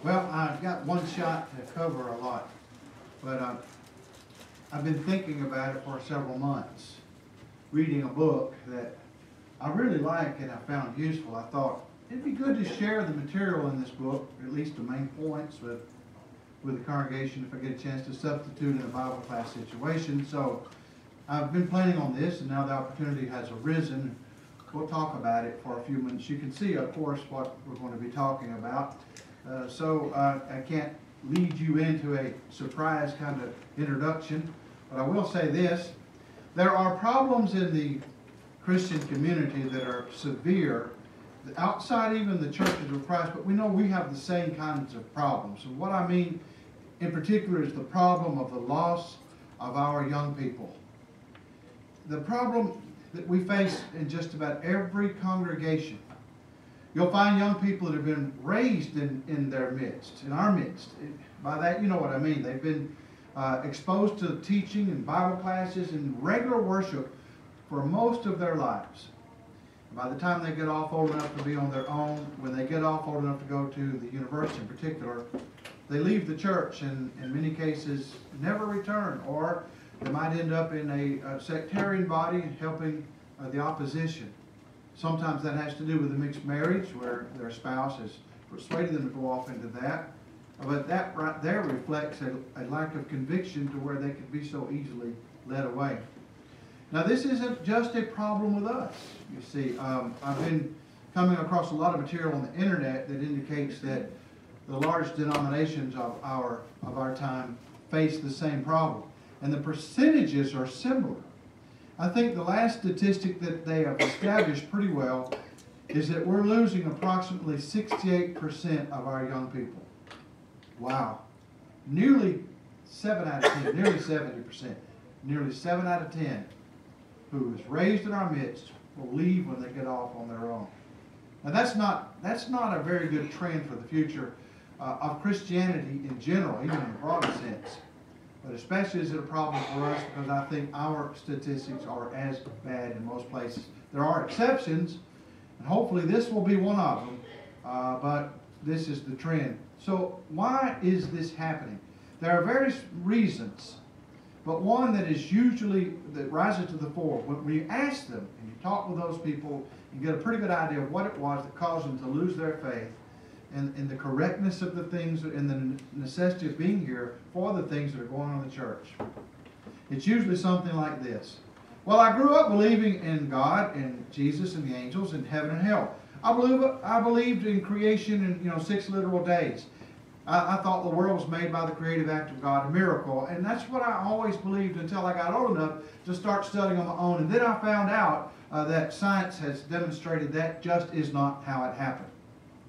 Well, I've got one shot to cover a lot, but I've been thinking about it for several months, reading a book that I really like and I found useful. I thought it'd be good to share the material in this book, at least the main points, with the congregation if I get a chance to substitute in a Bible class situation. So I've been planning on this, and now the opportunity has arisen. We'll talk about it for a few minutes. You can see, of course, what we're going to be talking about. So I can't lead you into a surprise kind of introduction, but I will say this. There are problems in the Christian community that are severe, outside even the churches of Christ, but we know we have the same kinds of problems. And what I mean in particular is the problem of the loss of our young people. The problem that we face in just about every congregation. You'll find young people that have been raised in their midst, in our midst. By that, you know what I mean. They've been exposed to teaching and Bible classes and regular worship for most of their lives. By the time they get off old enough to be on their own, when they get off old enough to go to the university in particular, they leave the church and in many cases never return, or they might end up in a sectarian body helping the opposition. Sometimes that has to do with a mixed marriage where their spouse has persuaded them to go off into that. But that right there reflects a lack of conviction to where they could be so easily led away. Now this isn't just a problem with us. You see, I've been coming across a lot of material on the internet that indicates that the large denominations of our time face the same problem. And the percentages are similar. I think the last statistic that they have established pretty well is that we're losing approximately 68% of our young people. Wow. Nearly 7 out of 10, nearly 70%. Nearly 7 out of 10 who is raised in our midst will leave when they get off on their own. Now that's not a very good trend for the future of Christianity in general, even in a broader sense. But especially is it a problem for us because I think our statistics are as bad in most places. There are exceptions, and hopefully this will be one of them, but this is the trend. So why is this happening? There are various reasons, but one that rises to the fore. When you ask them and you talk with those people, you get a pretty good idea of what it was that caused them to lose their faith, and the correctness of the things and the necessity of being here for the things that are going on in the church. It's usually something like this. Well, I grew up believing in God and Jesus and the angels and heaven and hell. I believed in creation in 6 literal days. I thought the world was made by the creative act of God, a miracle. And that's what I always believed until I got old enough to start studying on my own. And then I found out that science has demonstrated that just is not how it happened.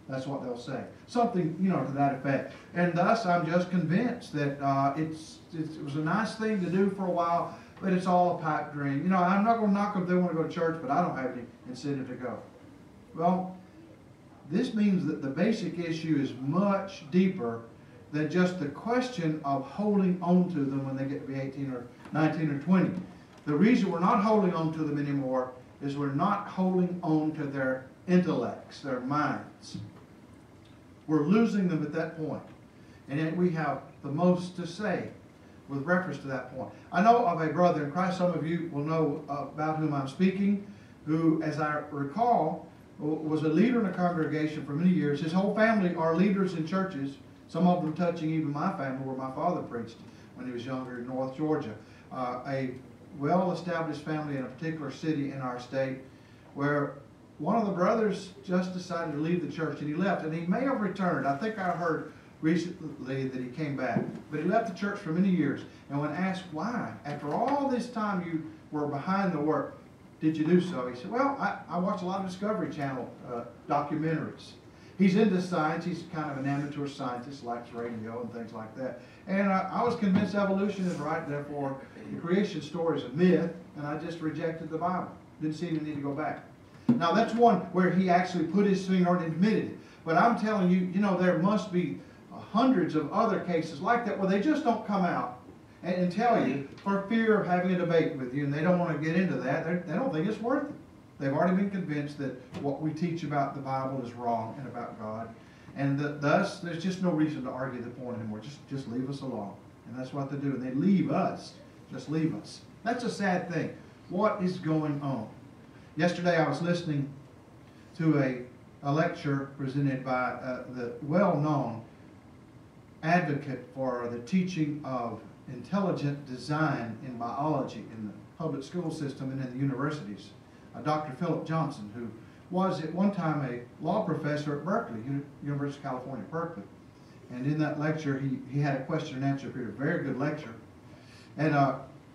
That's what they'll say. Something, to that effect. And thus, I'm just convinced that it was a nice thing to do for a while, but it's all a pipe dream. I'm not going to knock them if they want to go to church, but I don't have any incentive to go. Well, this means that the basic issue is much deeper than just the question of holding on to them when they get to be 18 or 19 or 20. The reason we're not holding on to them anymore is we're not holding on to their intellects, their minds. We're losing them at that point. And yet we have the most to say with reference to that point. I know of a brother in Christ, some of you will know about whom I'm speaking, who, as I recall, was a leader in a congregation for many years. His whole family are leaders in churches, some of them touching even my family where my father preached when he was younger in North Georgia. A well-established family in a particular city in our state where one of the brothers just decided to leave the church, and he left, and he may have returned. I think I heard recently that he came back, but he left the church for many years. And when asked why, after all this time you were behind the work, did you do so? He said, well, I watch a lot of Discovery Channel documentaries. He's into science. He's kind of an amateur scientist, likes radio and things like that. And I was convinced evolution is right, therefore the creation story is a myth, and I just rejected the Bible. Didn't see any need to go back. Now that's one where he actually put his finger on it and admitted it. But I'm telling you, there must be hundreds of other cases like that where they just don't come out and tell you for fear of having a debate with you, and they don't want to get into that. They don't think it's worth it. They've already been convinced that what we teach about the Bible is wrong and about God. And thus, there's just no reason to argue the point anymore. Just leave us alone. And that's what they do. And they leave us. Just leave us. That's a sad thing. What is going on? Yesterday I was listening to a lecture presented by the well-known advocate for the teaching of intelligent design in biology in the public school system and in the universities, Dr. Philip Johnson, who was at one time a law professor at Berkeley, University of California, Berkeley. And in that lecture, he had a question and answer period, a very good lecture. And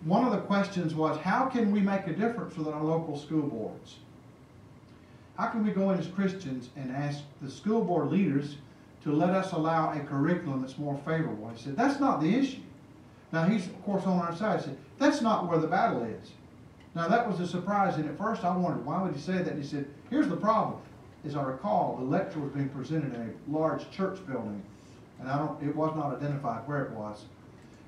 one of the questions was, how can we make a difference with our local school boards? How can we go in as Christians and ask the school board leaders to let us allow a curriculum that's more favorable? He said, that's not the issue. Now, he's, of course, on our side. He said, that's not where the battle is. Now, that was a surprise, and at first I wondered, why would he say that? And he said, here's the problem. As I recall, the lecture was being presented in a large church building, and it was not identified where it was.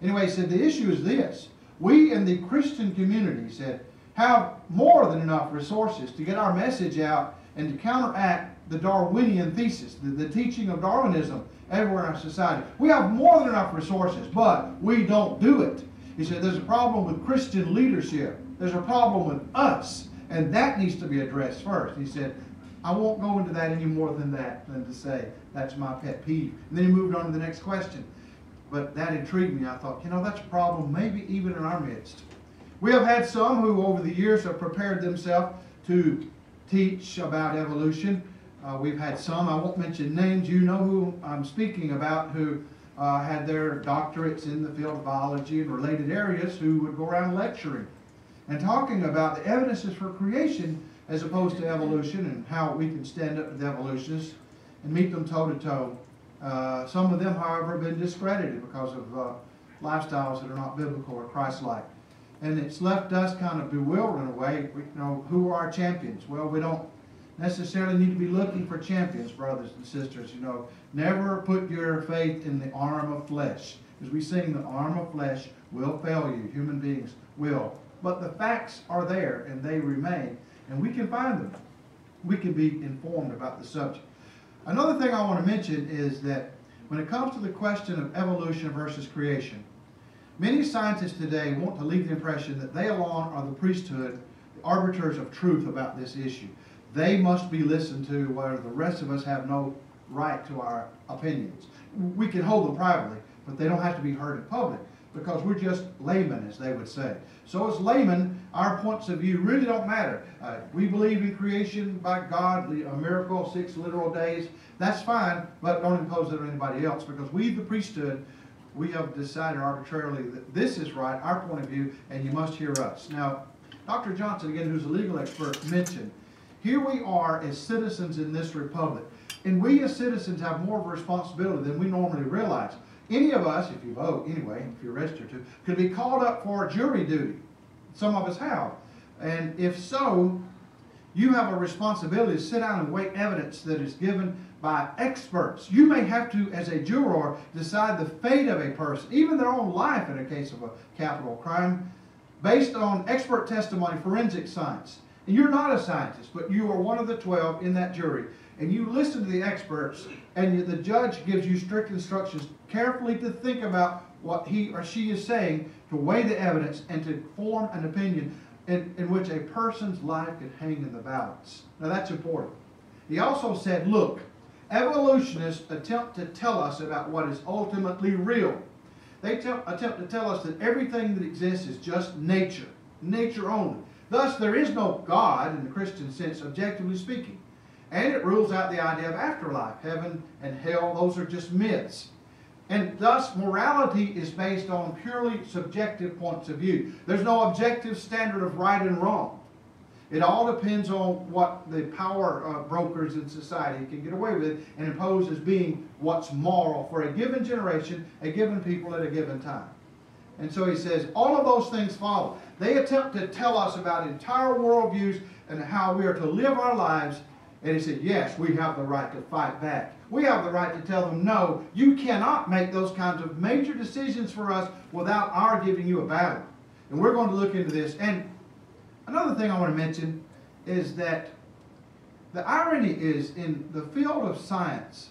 Anyway, he said, the issue is this. We in the Christian community, he said, have more than enough resources to get our message out and to counteract the Darwinian thesis, the teaching of Darwinism everywhere in our society. We have more than enough resources, but we don't do it. He said, there's a problem with Christian leadership. There's a problem with us, and that needs to be addressed first. He said, I won't go into that any more than to say that's my pet peeve. And then he moved on to the next question. But that intrigued me. I thought, that's a problem maybe even in our midst. We have had some who over the years have prepared themselves to teach about evolution. We've had some, I won't mention names, you know who I'm speaking about, who had their doctorates in the field of biology and related areas, who would go around lecturing and talking about the evidences for creation as opposed to evolution and how we can stand up to the evolutionists and meet them toe-to-toe. Some of them, however, have been discredited because of lifestyles that are not biblical or Christ-like. And it's left us kind of bewildered in a way. Who are our champions? Well, we don't necessarily need to be looking for champions, brothers and sisters. Never put your faith in the arm of flesh. As we sing, the arm of flesh will fail you. Human beings will. But the facts are there, and they remain, and we can find them. We can be informed about the subject. Another thing I want to mention is that when it comes to the question of evolution versus creation, many scientists today want to leave the impression that they alone are the priesthood, the arbiters of truth about this issue. They must be listened to, where the rest of us have no right to our opinions. We can hold them privately, but they don't have to be heard in public, because we're just laymen, as they would say. So as laymen, our points of view really don't matter. We believe in creation by God, a miracle, 6 literal days. That's fine, but don't impose it on anybody else, because we, the priesthood, we have decided arbitrarily that this is right, our point of view, and you must hear us. Now, Dr. Johnson, again, who's a legal expert, mentioned, here we are as citizens in this republic, and we as citizens have more of a responsibility than we normally realize. Any of us, if you vote anyway, if you're registered to, could be called up for jury duty. Some of us have. And if so, you have a responsibility to sit down and weigh evidence that is given by experts. You may have to, as a juror, decide the fate of a person, even their own life in a case of a capital crime, based on expert testimony, forensic science. And you're not a scientist, but you are one of the 12 in that jury. And you listen to the experts, and the judge gives you strict instructions carefully to think about what he or she is saying, to weigh the evidence, and to form an opinion in which a person's life could hang in the balance. Now that's important. He also said, look, evolutionists attempt to tell us about what is ultimately real. They attempt to tell us that everything that exists is just nature, nature only. Thus, there is no God in the Christian sense, objectively speaking. And it rules out the idea of afterlife. Heaven and hell, those are just myths. And thus, morality is based on purely subjective points of view. There's no objective standard of right and wrong. It all depends on what the power brokers in society can get away with and impose as being what's moral for a given generation, a given people at a given time. And so he says, all of those things follow. They attempt to tell us about entire worldviews and how we are to live our lives. And he said, yes, we have the right to fight back. We have the right to tell them, no, you cannot make those kinds of major decisions for us without our giving you a battle. And we're going to look into this. And another thing I want to mention is that the irony is, in the field of science,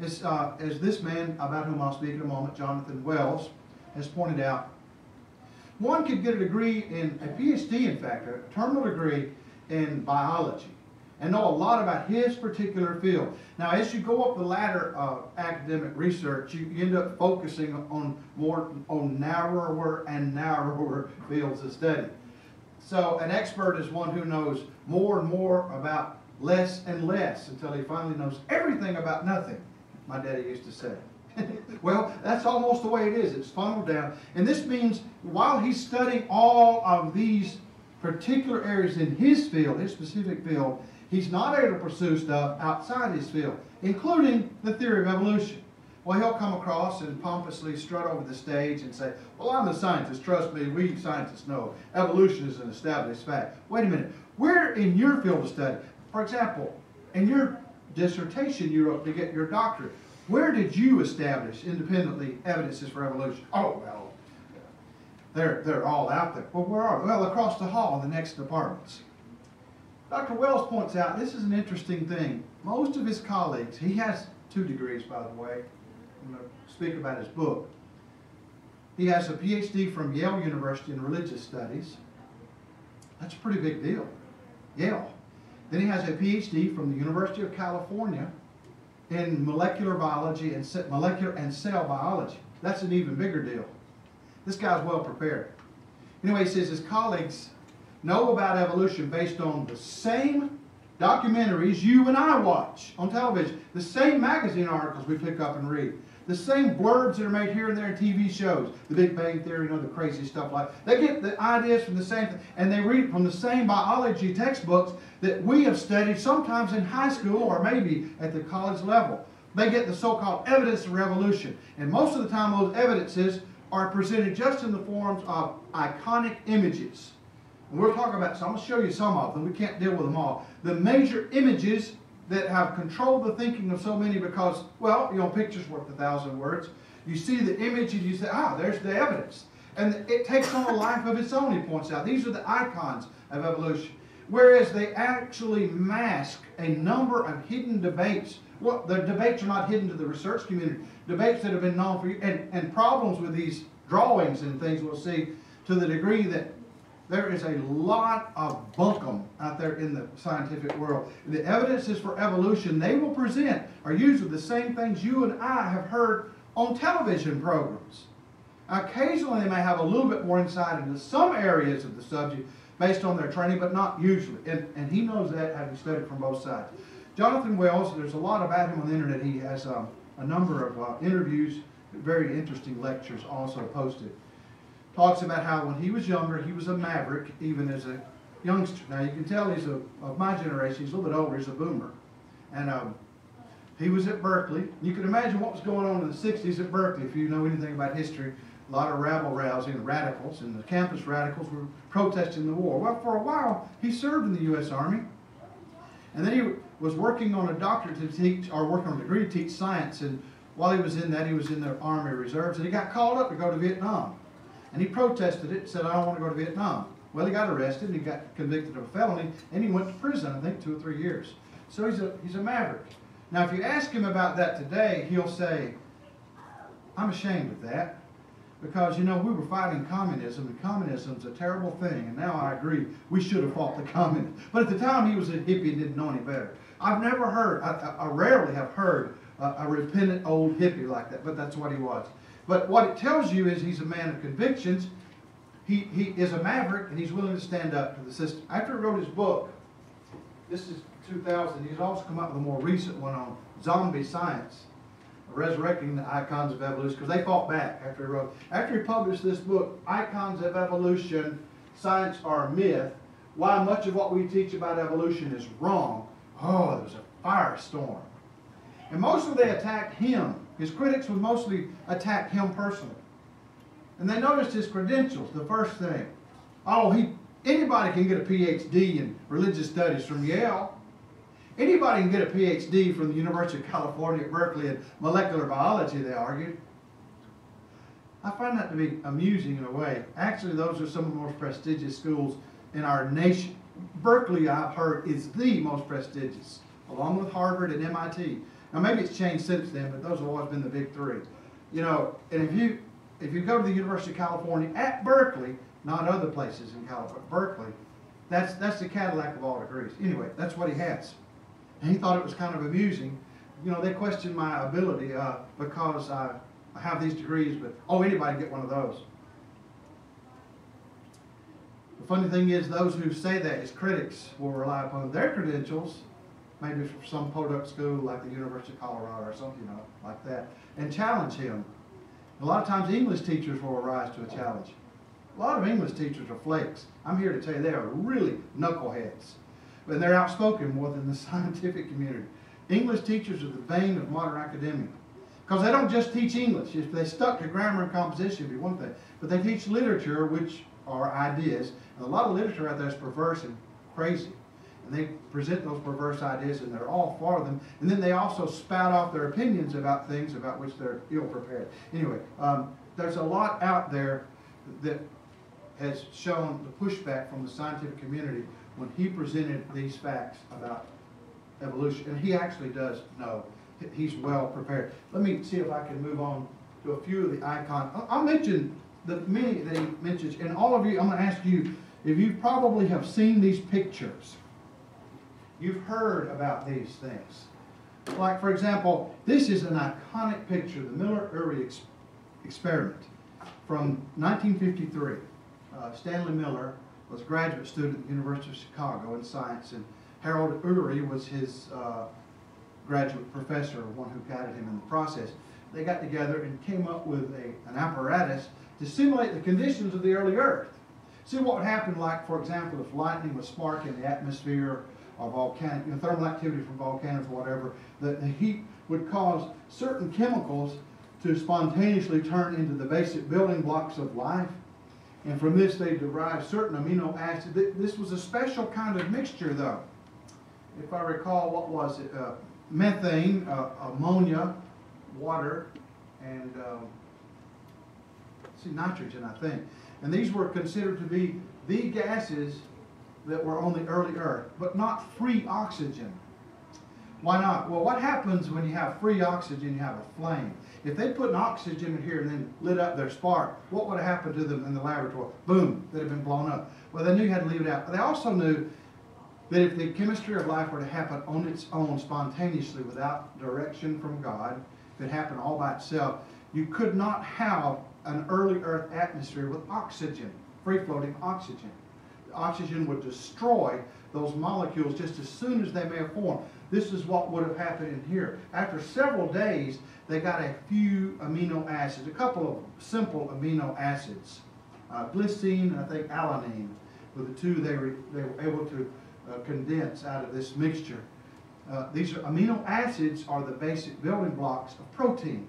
as this man about whom I'll speak in a moment, Jonathan Wells, has pointed out, one could get a degree a PhD in fact, a terminal degree in biology, and know a lot about his particular field. Now, as you go up the ladder of academic research, you end up focusing on narrower and narrower fields of study. So an expert is one who knows more and more about less and less until he finally knows everything about nothing, my daddy used to say. Well, that's almost the way it is. It's funneled down. And this means while he's studying all of these particular areas in his field, his specific field, he's not able to pursue stuff outside his field, including the theory of evolution. Well, he'll come across and pompously strut over the stage and say, well, I'm a scientist. Trust me, we scientists know evolution is an established fact. Wait a minute. Where in your field of study, for example, in your dissertation you wrote to get your doctorate, where did you establish independently evidences for evolution? Oh, well, they're all out there. Well, where are they? Well, across the hall in the next apartments. Dr. Wells points out, this is an interesting thing. Most of his colleagues, he has 2 degrees, by the way. I'm going to speak about his book. He has a PhD from Yale University in Religious Studies. That's a pretty big deal. Yale. Then he has a PhD from the University of California in molecular biology and molecular and cell biology. That's an even bigger deal. This guy's well prepared. Anyway, he says his colleagues know about evolution based on the same documentaries you and I watch on television, the same magazine articles we pick up and read, the same blurbs that are made here and there in TV shows, the Big Bang Theory and other crazy stuff like that. They get the ideas from the same thing, and they read from the same biology textbooks that we have studied sometimes in high school or maybe at the college level. They get the so-called evidence of evolution, and most of the time those evidences are presented just in the forms of iconic images. And we'll talk about, so I'm going to show you some of them. We can't deal with them all. The major images that have controlled the thinking of so many because, well, you know, picture's worth 1,000 words. You see the image and you say, ah, there's the evidence. And it takes on a life of its own, he points out. These are the icons of evolution. Whereas they actually mask a number of hidden debates. Well, the debates are not hidden to the research community. Debates that have been known for years. And problems with these drawings and things we'll see to the degree that there is a lot of bunkum out there in the scientific world. The evidences for evolution they will present are usually the same things you and I have heard on television programs. Occasionally they may have a little bit more insight into some areas of the subject based on their training, but not usually. And he knows that, having studied from both sides. Jonathan Wells, there's a lot about him on the internet. He has a number of interviews, very interesting lectures also posted. Talks about how when he was younger, he was a maverick, even as a youngster. Now, you can tell he's of my generation. He's a little bit older. He's a boomer. And he was at Berkeley. You can imagine what was going on in the 60s at Berkeley, if you know anything about history. A lot of rabble-rousing radicals, and the campus radicals were protesting the war. Well, for a while, he served in the U.S. Army. And then he was working on a doctorate to teach, or working on a degree to teach science. And while he was in that, he was in the Army Reserves. And he got called up to go to Vietnam. And he protested it, said, I don't want to go to Vietnam. Well, he got arrested, and he got convicted of a felony, and he went to prison, I think 2 or 3 years. So he's a maverick. Now, if you ask him about that today, he'll say, I'm ashamed of that, because, you know, we were fighting communism, and communism's a terrible thing, and now I agree, we should have fought the communists. But at the time, he was a hippie and didn't know any better. I've never heard, I rarely have heard a repentant old hippie like that, but that's what he was. But what it tells you is he's a man of convictions. He is a maverick, and he's willing to stand up to the system. After he wrote his book, this is 2000, he's also come up with a more recent one on zombie science, resurrecting the icons of evolution, because they fought back after he wrote. After he published this book, Icons of Evolution, Science or Myth, Why Much of What We Teach About Evolution is Wrong, oh, there was a firestorm. And mostly they attacked him. His critics would mostly attack him personally. And they noticed his credentials, the first thing. Oh, anybody can get a PhD in religious studies from Yale. Anybody can get a PhD from the University of California at Berkeley in molecular biology, they argued. I find that to be amusing in a way. Actually, those are some of the most prestigious schools in our nation. Berkeley, I've heard, is the most prestigious, along with Harvard and MIT. Now maybe it's changed since then, but those have always been the big three. You know, and if you go to the University of California at Berkeley, not other places in California, Berkeley, that's the Cadillac of all degrees. Anyway, that's what he has. And he thought it was kind of amusing. You know, they questioned my ability because I have these degrees, but anybody can get one of those. The funny thing is, those who say that, his critics, will rely upon their credentials, maybe from some podunk school like the University of Colorado or something, you know, like that, and challenge him. A lot of times English teachers will rise to a challenge. A lot of English teachers are flakes. I'm here to tell you they are really knuckleheads. And they're outspoken more than the scientific community. English teachers are the bane of modern academia. Because they don't just teach English. If they stuck to grammar and composition, it'd be one thing. But they teach literature, which are ideas. And a lot of literature out there is perverse and crazy. And they present those perverse ideas, and they're all for them. And then they also spout off their opinions about things about which they're ill-prepared. Anyway, there's a lot out there that has shown the pushback from the scientific community when he presented these facts about evolution. And he actually does know. He's well prepared. Let me see if I can move on to a few of the icons. I'll mention the many that he mentions. And all of you, I'm going to ask you, if you probably have seen these pictures, you've heard about these things. Like, for example, this is an iconic picture, the Miller-Urey experiment from 1953. Stanley Miller was a graduate student at the University of Chicago in science, and Harold Urey was his graduate professor, one who guided him in the process. They got together and came up with an apparatus to simulate the conditions of the early Earth. See what would happen, like, for example, if lightning was sparked in the atmosphere, or volcanic, thermal activity from volcanoes or whatever, the heat would cause certain chemicals to spontaneously turn into the basic building blocks of life. And from this they derived certain amino acids. This was a special kind of mixture, though. If I recall, what was it? Methane, ammonia, water, and nitrogen, I think. And these were considered to be the gases that were on the early Earth, but not free oxygen. Why not? Well, what happens when you have free oxygen, you have a flame? If they put an oxygen in here and then lit up their spark, what would have happened to them in the laboratory? Boom, they'd have been blown up. Well, they knew you had to leave it out. But they also knew that if the chemistry of life were to happen on its own, spontaneously, without direction from God, if it happened all by itself, you could not have an early Earth atmosphere with oxygen, free-floating oxygen. The oxygen would destroy those molecules just as soon as they may have formed. This is what would have happened in here. After several days, they got a few amino acids, a couple of simple amino acids. Glycine and I think alanine were the two they were able to condense out of this mixture. These amino acids are the basic building blocks of protein.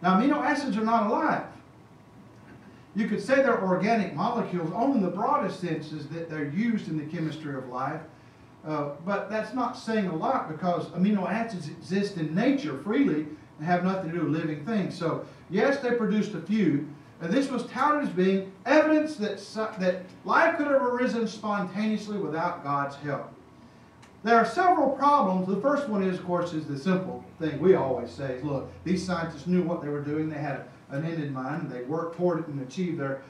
Now, amino acids are not alive. You could say they're organic molecules only in the broadest senses that they're used in the chemistry of life. But that's not saying a lot, because amino acids exist in nature freely and have nothing to do with living things. So, yes, they produced a few. And this was touted as being evidence that life could have arisen spontaneously without God's help. There are several problems. The first one is, of course, is the simple thing we always say is, look, these scientists knew what they were doing. They had an end in mind, and they worked toward it and achieved their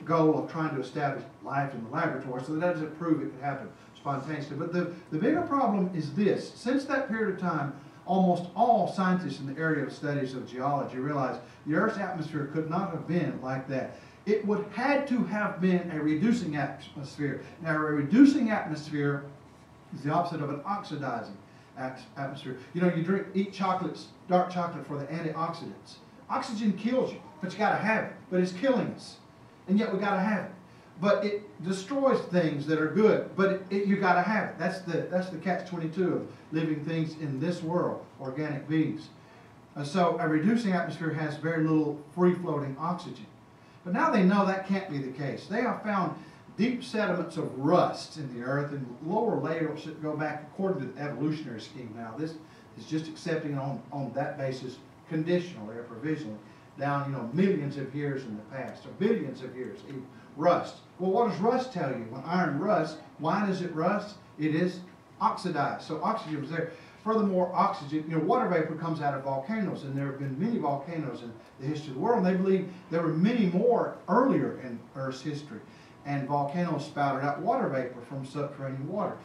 goal of trying to establish life in the laboratory. So that doesn't prove it could happen spontaneously. But the bigger problem is this. Since that period of time, almost all scientists in the area of studies of geology realized the Earth's atmosphere could not have been like that. It would had to have been a reducing atmosphere. Now, a reducing atmosphere is the opposite of an oxidizing atmosphere. You know, eat chocolates, dark chocolate, for the antioxidants. Oxygen kills you, but you got to have it. But it's killing us, and yet we got to have it. But it destroys things that are good, but you got to have it. That's the catch-22 of living things in this world, organic beings. So a reducing atmosphere has very little free-floating oxygen. But now they know that can't be the case. They have found deep sediments of rust in the earth, and lower layers should go back according to the evolutionary scheme. Now this is just accepting on that basis conditionally or provisionally down, millions of years in the past, or billions of years. Rust. Well, what does rust tell you? When iron rusts, why does it rust? It is oxidized. So oxygen was there. Furthermore, oxygen, water vapor comes out of volcanoes, and there have been many volcanoes in the history of the world. And they believe there were many more earlier in Earth's history, and volcanoes spouted out water vapor from subterranean water.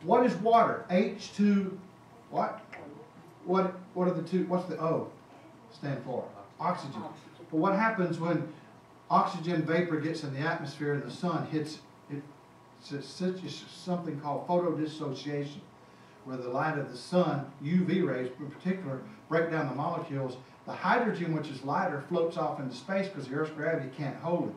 What is water? H2, what? What are the two, what's the O stand for? Oxygen. But what happens when oxygen vapor gets in the atmosphere and the sun hits it? It's something called photodissociation, where the light of the sun, UV rays in particular, break down the molecules. The hydrogen, which is lighter, floats off into space because the Earth's gravity can't hold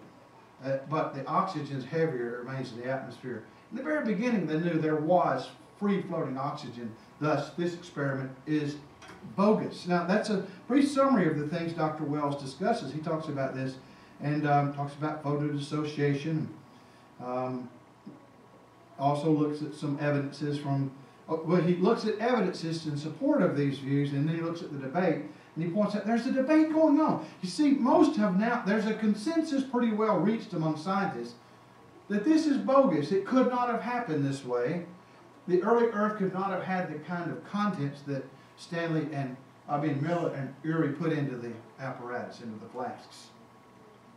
it. But the oxygen is heavier, it remains in the atmosphere. In the very beginning, they knew there was free-floating oxygen. Thus, this experiment is bogus. Now, that's a brief summary of the things Dr. Wells discusses. He talks about this and talks about photodissociation. Also looks at some evidences from, well, he looks at evidences in support of these views, and then he looks at the debate, and he points out there's a debate going on. You see, most have now, there's a consensus pretty well reached among scientists that this is bogus. It could not have happened this way. The early Earth could not have had the kind of contents that Miller and Urey put into the apparatus, into the flasks.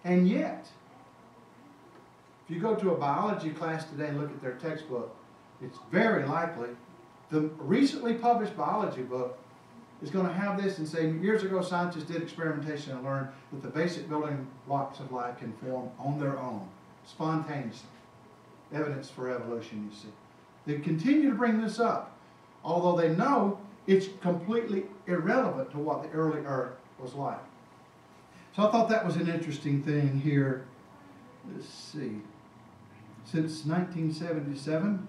And yet, if you go to a biology class today and look at their textbook, it's very likely the recently published biology book is going to have this and say, years ago scientists did experimentation and learned that the basic building blocks of life can form on their own, spontaneously. Evidence for evolution, you see. They continue to bring this up, although they know it's completely irrelevant to what the early Earth was like. So I thought that was an interesting thing here. Let's see. Since 1977,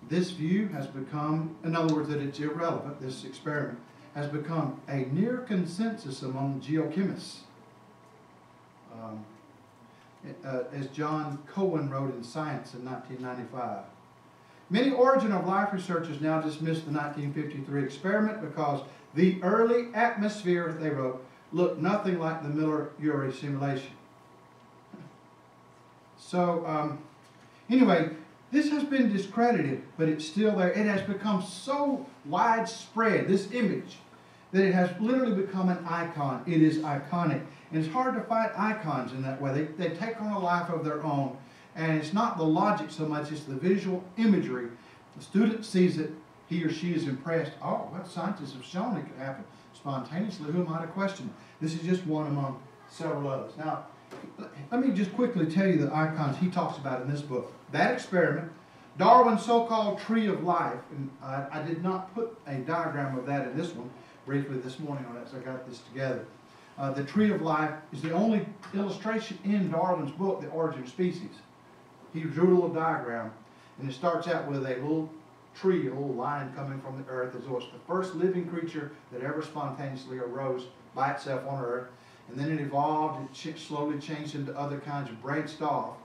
this view has become, in other words, that it's irrelevant, this experiment, has become a near consensus among geochemists. As John Cohen wrote in Science in 1995. Many origin of life researchers now dismiss the 1953 experiment because the early atmosphere, they wrote, looked nothing like the Miller-Urey simulation. So, anyway, this has been discredited, but it's still there. It has become so widespread, this image, that it has literally become an icon. It is iconic. And it's hard to fight icons in that way. They take on a life of their own. And it's not the logic so much, it's the visual imagery. The student sees it, he or she is impressed. Oh, well, scientists have shown it could happen spontaneously. Who am I to question? This is just one among several others. Now, let me just quickly tell you the icons he talks about in this book. That experiment, Darwin's so-called tree of life, and I did not put a diagram of that in this one briefly this morning on that, so I got this together. The tree of life is the only illustration in Darwin's book, The Origin of Species. He drew a little diagram, and it starts out with a little tree, a little line coming from the earth, as though it's the first living creature that ever spontaneously arose by itself on earth. And then it evolved, it slowly changed into other kinds of branched off.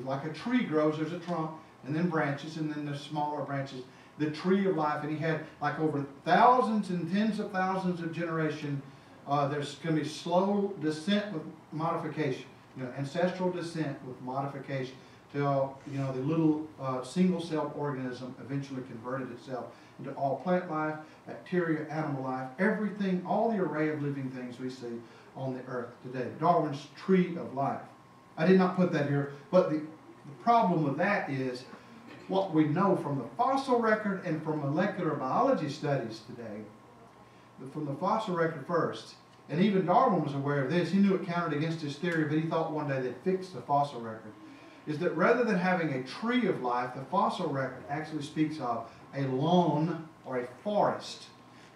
Like a tree grows, there's a trunk, and then branches, and then there's smaller branches. The tree of life, and he had like over thousands and tens of thousands of generations. There's going to be slow descent with modification, ancestral descent with modification, till the little single-celled organism eventually converted itself into all plant life, bacteria, animal life, everything, all the array of living things we see on the earth today. Darwin's tree of life. I did not put that here, but the problem with that is what we know from the fossil record and from molecular biology studies today. From the fossil record first, and even Darwin was aware of this. He knew it counted against his theory, but he thought one day they'd fix the fossil record. Is that rather than having a tree of life, the fossil record actually speaks of a lawn or a forest.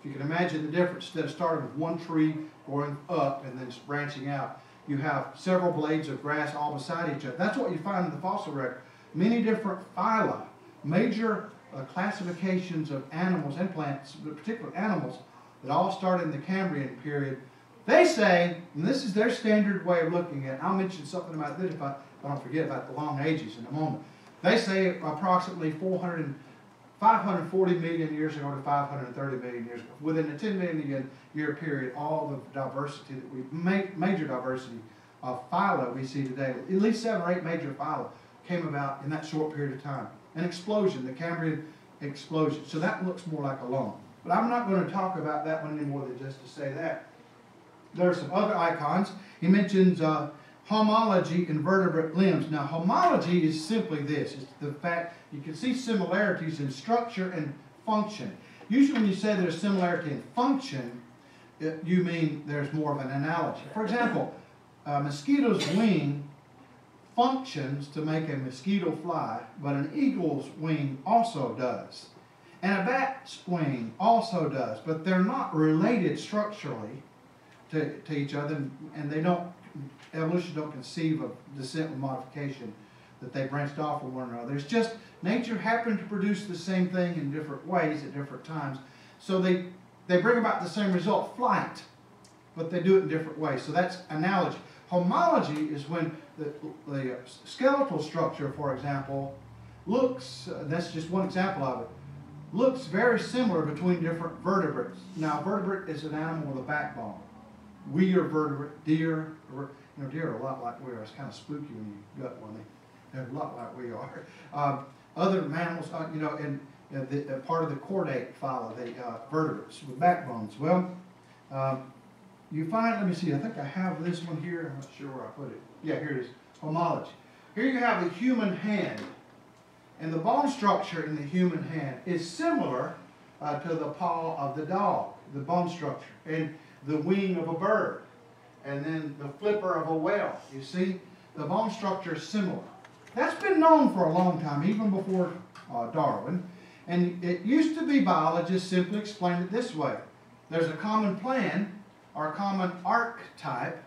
If you can imagine the difference, instead of starting with one tree going up and then branching out, you have several blades of grass all beside each other. That's what you find in the fossil record. Many different phyla, major classifications of animals and plants, but particularly animals, that all started in the Cambrian period. They say, and this is their standard way of looking at it, I'll mention something about this if I don't forget about the long ages in a moment. They say approximately 540 million years ago to 530 million years ago. Within a 10 million year period, all the diversity that we major diversity of phyla we see today, at least 7 or 8 major phyla came about in that short period of time. An explosion, the Cambrian explosion. So that looks more like a lawn. But I'm not going to talk about that one any more than just to say that. There are some other icons. He mentions homology in vertebrate limbs. Now, homology is simply this. It's the fact you can see similarities in structure and function. Usually when you say there's similarity in function, you mean there's more of an analogy. For example, a mosquito's wing functions to make a mosquito fly, but an eagle's wing also does. And a bat's wing also does, but they're not related structurally to each other, and they don't, evolution don't conceive of descent with modification, that they branched off from one another. It's just nature happened to produce the same thing in different ways at different times. So they bring about the same result, flight, but they do it in different ways. So that's analogy. Homology is when the skeletal structure, for example, looks, that's just one example of it, looks very similar between different vertebrates. Now, a vertebrate is an animal with a backbone. We are vertebrate. Deer, deer are a lot like we are. It's kind of spooky when you gut one. They're a lot like we are. Other mammals, and part of the chordate file, the vertebrates with backbones. Well, you find, let me see, I think I have this one here. I'm not sure where I put it. Yeah, here it is, homology. Here you have the human hand. And the bone structure in the human hand is similar to the paw of the dog, the bone structure, and the wing of a bird, and then the flipper of a whale. You see, the bone structure is similar. That's been known for a long time, even before Darwin. And it used to be biologists simply explained it this way. There's a common plan or a common archetype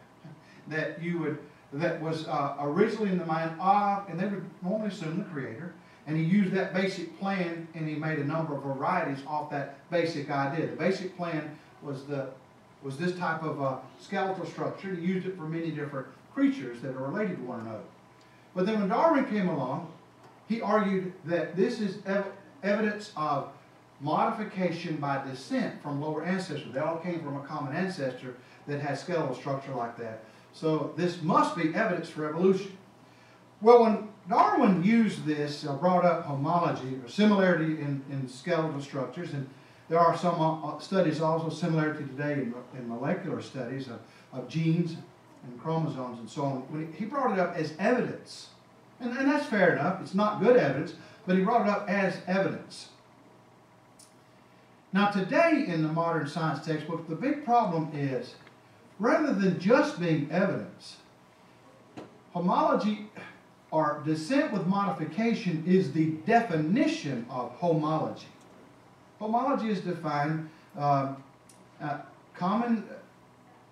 that was originally in the mind of, and they would normally assume the creator. And he used that basic plan, and he made a number of varieties off that basic idea. The basic plan was this type of skeletal structure. He used it for many different creatures that are related to one another. But then when Darwin came along, he argued that this is evidence of modification by descent from lower ancestors. They all came from a common ancestor that had skeletal structure like that. So this must be evidence for evolution. Well, when Darwin used this, brought up homology, or similarity in skeletal structures, and there are some studies also, similarity today in molecular studies of genes and chromosomes and so on. He brought it up as evidence. And that's fair enough. It's not good evidence, but he brought it up as evidence. Now today in the modern science textbook, the big problem is, rather than just being evidence, homology or descent with modification is the definition of homology. Homology is defined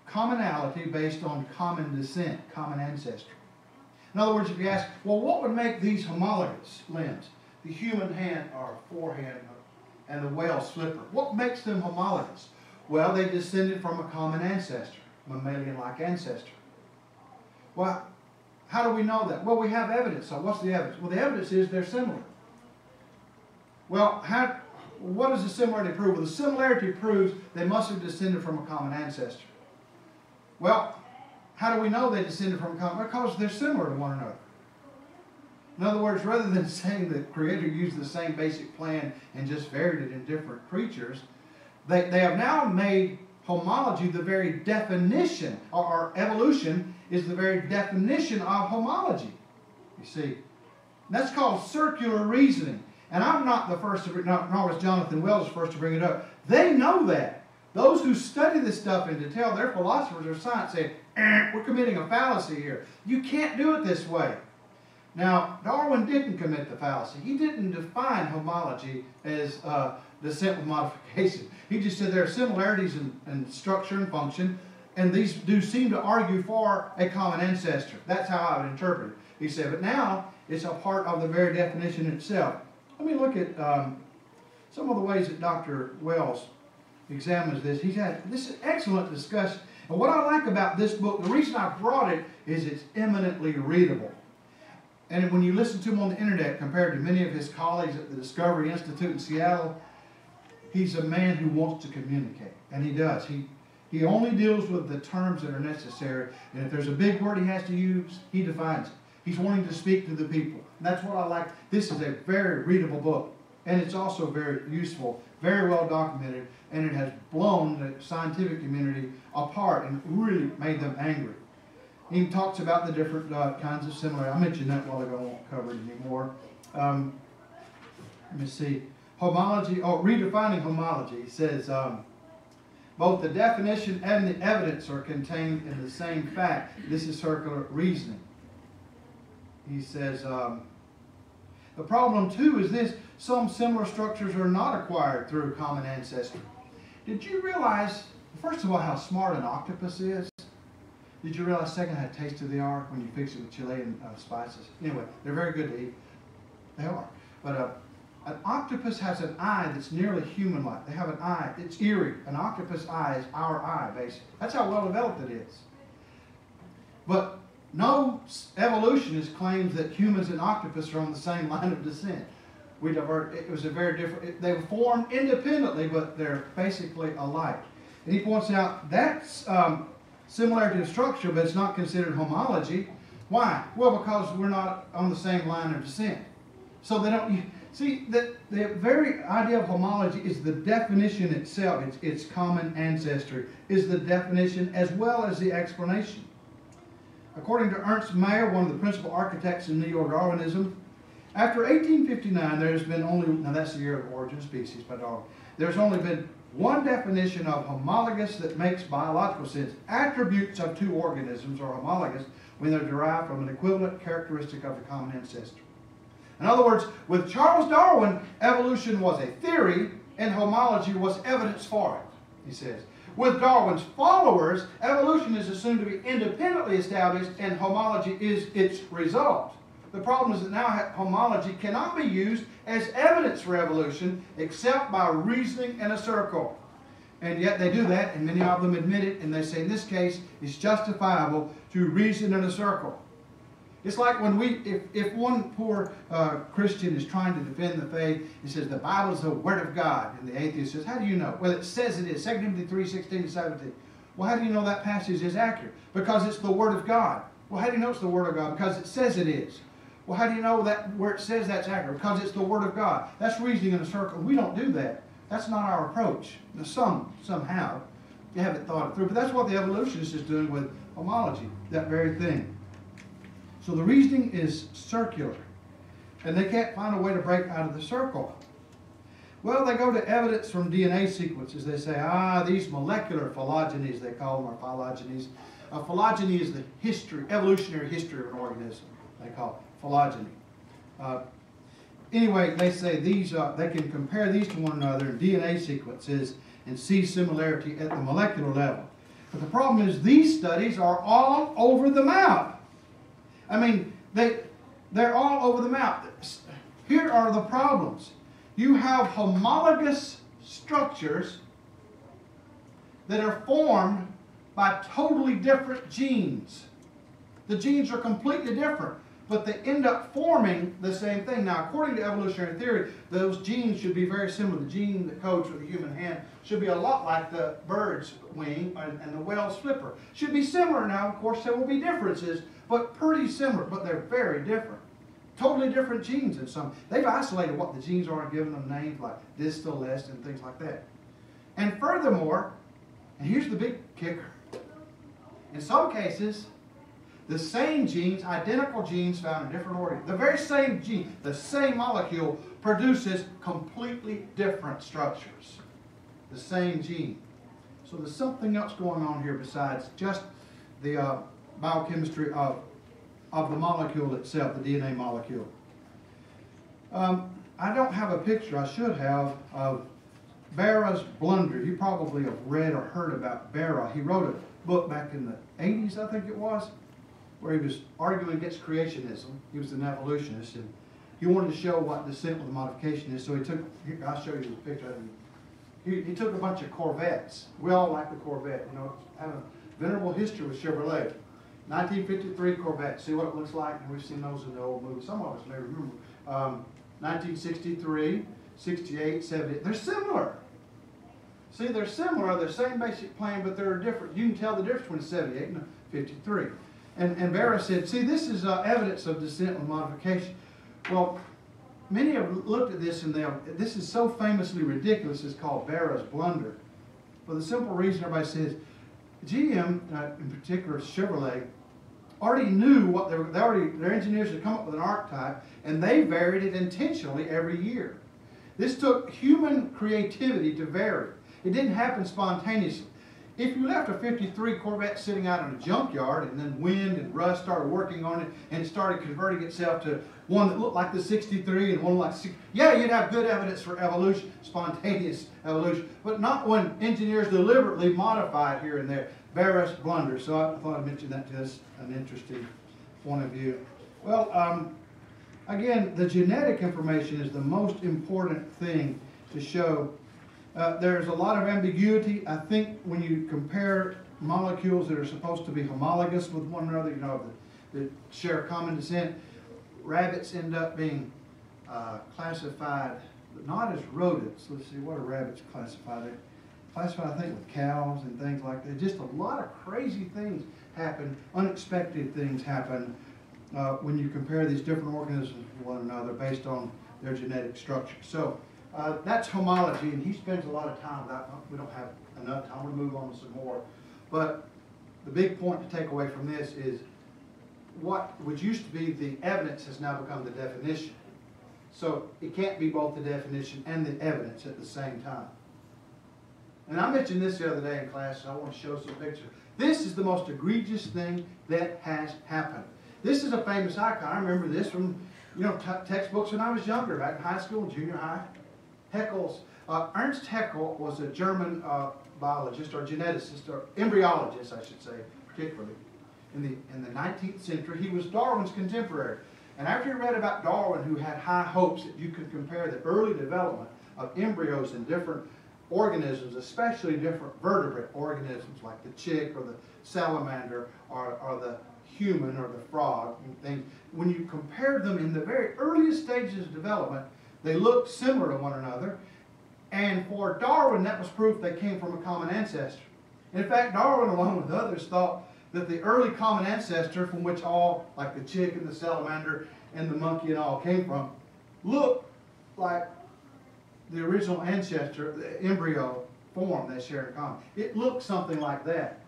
commonality based on common descent, common ancestry. In other words, if you ask, well, what would make these homologous limbs? The human hand or forehand and the whale's flipper. What makes them homologous? Well, they descended from a common ancestor, mammalian-like ancestor. Well, how do we know that? Well, we have evidence. So what's the evidence? Well, the evidence is they're similar. Well, what does the similarity prove? Well, the similarity proves they must have descended from a common ancestor. Well, how do we know they descended from a common? Because they're similar to one another. In other words, rather than saying the Creator used the same basic plan and just varied it in different creatures, they have now made homology the very definition, or evolution is the very definition of homology. You see, that's called circular reasoning. And I'm not the first to, nor was Jonathan Wells the first to bring it up. They know that. Those who study this stuff in detail, their philosophers of science say, we're committing a fallacy here. You can't do it this way. Now, Darwin didn't commit the fallacy. He didn't define homology as descent with modification. He just said there are similarities in structure and function, and these do seem to argue for a common ancestor. That's how I would interpret it. He said, but now it's a part of the very definition itself. Let me look at some of the ways that Dr. Wells examines this. He's had this excellent discussion. And what I like about this book, the reason I brought it is it's eminently readable. And when you listen to him on the internet compared to many of his colleagues at the Discovery Institute in Seattle, he's a man who wants to communicate. And he does. He only deals with the terms that are necessary. And if there's a big word he has to use, he defines it. He's wanting to speak to the people. And that's what I like. This is a very readable book. And it's also very useful, very well documented, and it has blown the scientific community apart and really made them angry. He talks about the different kinds of similarity. I mentioned that a while ago, I won't cover it anymore. Let me see. Homology, redefining homology. He says, both the definition and the evidence are contained in the same fact. This is circular reasoning. He says, the problem too is this: some similar structures are not acquired through common ancestry. Did you realize, first of all, how smart an octopus is? Did you realize, second, how tasty they are when you fix it with Chilean spices? Anyway, they're very good to eat. They are. But an octopus has an eye that's nearly human-like. They have an eye. It's eerie. An octopus eye is our eye, basically. That's how well developed it is. But no evolutionist claims that humans and octopus are on the same line of descent. It was a very different. They were formed independently, but they're basically alike. And he points out that's similarity of structure, but it's not considered homology. Why? Well, because we're not on the same line of descent. So they don't. See, the very idea of homology is the definition itself. Its common ancestry is the definition as well as the explanation. According to Ernst Mayr, one of the principal architects in neo-Darwinism, after 1859, there's been only, now that's the year of origin of species by Darwin, there's only been one definition of homologous that makes biological sense. Attributes of two organisms are homologous when they're derived from an equivalent characteristic of the common ancestor. In other words, with Charles Darwin, evolution was a theory and homology was evidence for it, he says. With Darwin's followers, evolution is assumed to be independently established and homology is its result. The problem is that now homology cannot be used as evidence for evolution except by reasoning in a circle. And yet they do that, and many of them admit it, and they say in this case it's justifiable to reason in a circle. It's like when if one poor Christian is trying to defend the faith, he says the Bible is the Word of God. And the atheist says, how do you know? Well, it says it is. 2 Timothy 3:16-17. Well, how do you know that passage is accurate? Because it's the Word of God. Well, how do you know it's the Word of God? Because it says it is. Well, how do you know that where it says that's accurate? Because it's the Word of God. That's reasoning in a circle. We don't do that. That's not our approach. Now, some have. You haven't thought it through. But that's what the evolutionist is doing with homology, that very thing. So the reasoning is circular, and they can't find a way to break out of the circle. Well, they go to evidence from DNA sequences. They say, these molecular phylogenies, they call them, or phylogenies. A phylogeny is the history, evolutionary history of an organism. They call it phylogeny. Anyway, they say these they can compare these to one another in DNA sequences and see similarity at the molecular level. But the problem is these studies are all over the map. I mean, they're all over the map. Here are the problems. You have homologous structures that are formed by totally different genes. The genes are completely different, but they end up forming the same thing. Now, according to evolutionary theory, those genes should be very similar. The gene that codes for the human hand should be a lot like the bird's wing and the whale's flipper. Should be similar. Now, of course, there will be differences, but pretty similar, but they're very different. Totally different genes in some. They've isolated what the genes are and given them names like distal, lest, and things like that. And furthermore, and here's the big kicker, in some cases, the same genes, identical genes found in different organs, the very same gene, the same molecule produces completely different structures. The same gene. So there's something else going on here besides just the biochemistry of the molecule itself, the DNA molecule. I don't have a picture, I should have, of Barra's blunder. You probably have read or heard about Barra. He wrote a book back in the 80s, I think it was, where he was arguing against creationism. He was an evolutionist, and he wanted to show what descent with modification is. So he took, I'll show you the picture. He took a bunch of Corvettes. We all like the Corvette, you know, have a venerable history with Chevrolet. 1953 Corvette, see what it looks like? And we've seen those in the old movies. Some of us may remember. 1963, 68, 78. They're similar. See, they're similar. They're the same basic plan, but they're different. You can tell the difference between 78 and 53. And Barra said, see, this is evidence of descent with modification. Well, many have looked at this and this is so famously ridiculous, it's called Barra's blunder. For the simple reason everybody says, GM, in particular Chevrolet, already knew what their engineers had come up with an archetype, and they varied it intentionally every year. This took human creativity to vary. It didn't happen spontaneously. If you left a 53 Corvette sitting out in a junkyard and then wind and rust started working on it and it started converting itself to one that looked like the 63 and one like 60, yeah, you'd have good evidence for evolution, spontaneous evolution, but not when engineers deliberately modify it here and there. Barra's blunder. So I thought I'd mention that to us, an interesting point of view. Well, again, the genetic information is the most important thing to show. There's a lot of ambiguity. I think when you compare molecules that are supposed to be homologous with one another, you know, that share common descent, rabbits end up being classified not as rodents. Let's see, what are rabbits classified? They're classified, I think, with cows and things like that. Just a lot of crazy things happen, unexpected things happen when you compare these different organisms with one another based on their genetic structure. So that's homology, and he spends a lot of time with that. We don't have enough time. We'll move on to some more. But the big point to take away from this is what which used to be the evidence has now become the definition. So it can't be both the definition and the evidence at the same time. And I mentioned this the other day in class, so I want to show some pictures. This is the most egregious thing that has happened. This is a famous icon. I remember this from, you know, textbooks when I was younger, back in high school and junior high. Haeckel's, Ernst Haeckel was a German biologist or geneticist or embryologist, I should say, particularly in the 19th century. He was Darwin's contemporary. And after he read about Darwin, who had high hopes that you could compare the early development of embryos in different organisms, especially different vertebrate organisms like the chick or the salamander or the human or the frog and things, when you compared them in the very earliest stages of development, they looked similar to one another. And for Darwin, that was proof they came from a common ancestor. In fact, Darwin, along with others, thought that the early common ancestor from which all, like the chick and the salamander and the monkey and all came from, looked like the original ancestor, the embryo form they shared in common. It looked something like that.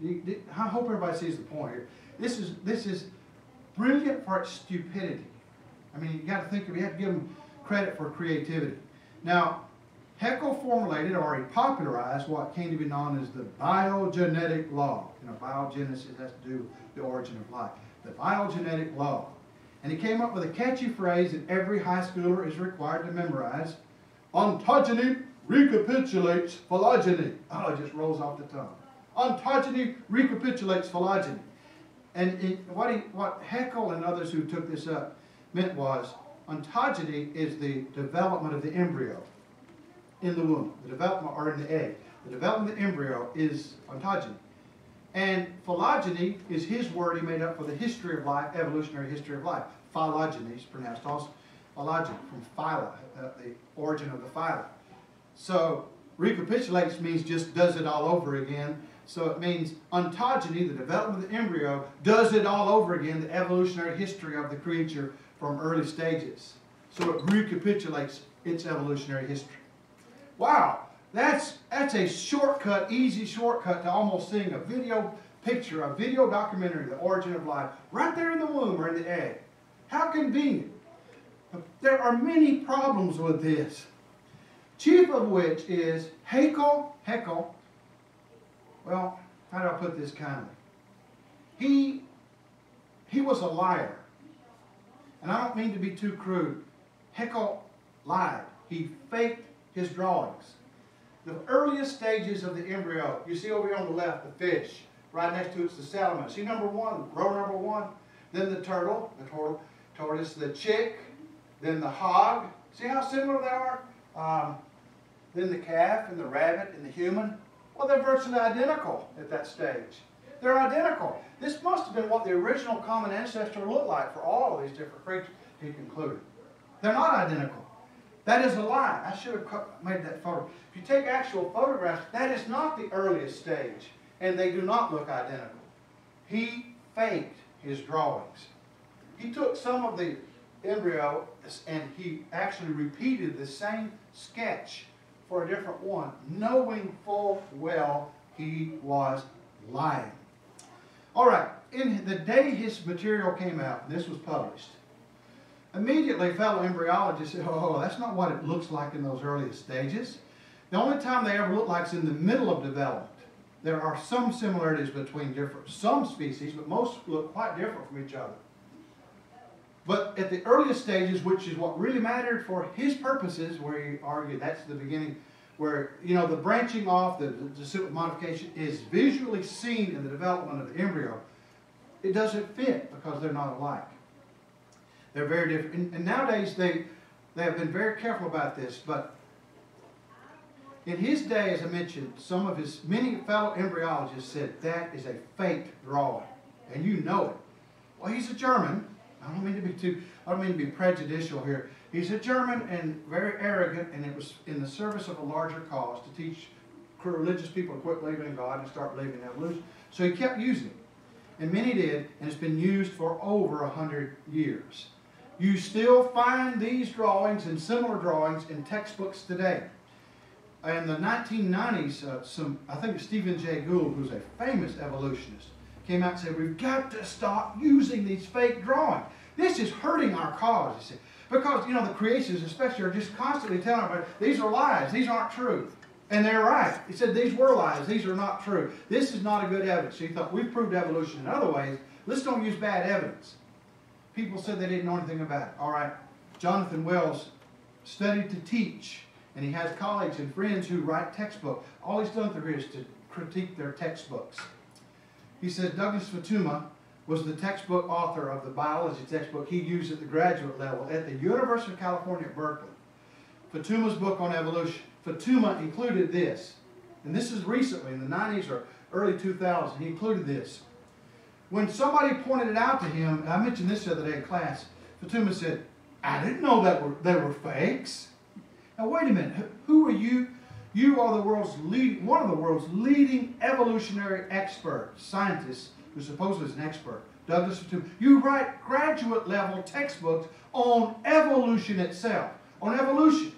I hope everybody sees the point here. This is brilliant for its stupidity. I mean, you got to think of, you have to give them credit for creativity. Now, Haeckel formulated or he popularized what came to be known as the biogenetic law. You know, biogenesis has to do with the origin of life. The biogenetic law. And he came up with a catchy phrase that every high schooler is required to memorize. Ontogeny recapitulates phylogeny. Oh, it just rolls off the tongue. Ontogeny recapitulates phylogeny. And what Haeckel and others who took this up meant was, ontogeny is the development of the embryo in the womb, the development, or in the egg. The development of the embryo is ontogeny. And phylogeny is his word he made up for the history of life, evolutionary history of life. Phylogeny is pronounced also phylogeny, from phyla, the origin of the phyla. So recapitulates means just does it all over again. So it means ontogeny, the development of the embryo, does it all over again, the evolutionary history of the creature from early stages. So it recapitulates its evolutionary history. Wow, that's a shortcut, easy shortcut to almost seeing a video picture, a video documentary, the origin of life, right there in the womb or in the egg. How convenient. There are many problems with this, chief of which is Haeckel, well, how do I put this kindly? He was a liar. And I don't mean to be too crude. Haeckel lied. He faked his drawings. The earliest stages of the embryo, you see over here on the left, the fish. Right next to it's the salamander. See number one, row number one. Then the turtle, the tortoise, the chick, then the hog. See how similar they are? Then the calf and the rabbit and the human. Well, they're virtually identical at that stage. They're identical. This must have been what the original common ancestor looked like for all of these different creatures, he concluded. They're not identical. That is a lie. I should have made that photo. If you take actual photographs, that is not the earliest stage, and they do not look identical. He faked his drawings. He took some of the embryo, and he actually repeated the same sketch for a different one, knowing full well he was lying. All right, in the day his material came out, this was published, immediately fellow embryologists said, oh, that's not what it looks like in those earliest stages. The only time they ever look like is in the middle of development. There are some similarities between some species, but most look quite different from each other. But at the earliest stages, which is what really mattered for his purposes, where he argued that's the beginning, where, you know, the branching off, the modification is visually seen in the development of the embryo, it doesn't fit because they're not alike. They're very different. And nowadays they have been very careful about this, but in his day, as I mentioned, some of his many fellow embryologists said that is a fake drawing, and you know it. Well, he's a German. I don't mean to be prejudicial here. He's a German and very arrogant, and it was in the service of a larger cause to teach religious people to quit believing in God and start believing in evolution. So he kept using it, and many did, and it's been used for over 100 years. You still find these drawings and similar drawings in textbooks today. In the 1990s, I think Stephen Jay Gould, who's a famous evolutionist, came out and said, we've got to stop using these fake drawings. This is hurting our cause, you see. Because, you know, the creationists especially are just constantly telling everybody, these are lies, these aren't true. And they're right. He said, these were lies, these are not true. This is not a good evidence. So he thought, we've proved evolution in other ways, let's don't use bad evidence. People said they didn't know anything about it. All right, Jonathan Wells studied to teach, and he has colleagues and friends who write textbooks. All he's done through here is to critique their textbooks. He says Douglas Futuyma was the textbook author of the biology textbook he used at the graduate level at the University of California at Berkeley. Futuyma's book on evolution. Futuyma included this, and this is recently in the 90s or early 2000s. He included this. When somebody pointed it out to him, and I mentioned this the other day in class, Futuyma said, I didn't know that they were fakes. Now wait a minute, who are you? You are one of the world's leading evolutionary experts, scientists who supposedly is an expert, Douglas Futuyma. You write graduate level textbooks on evolution itself, on evolution.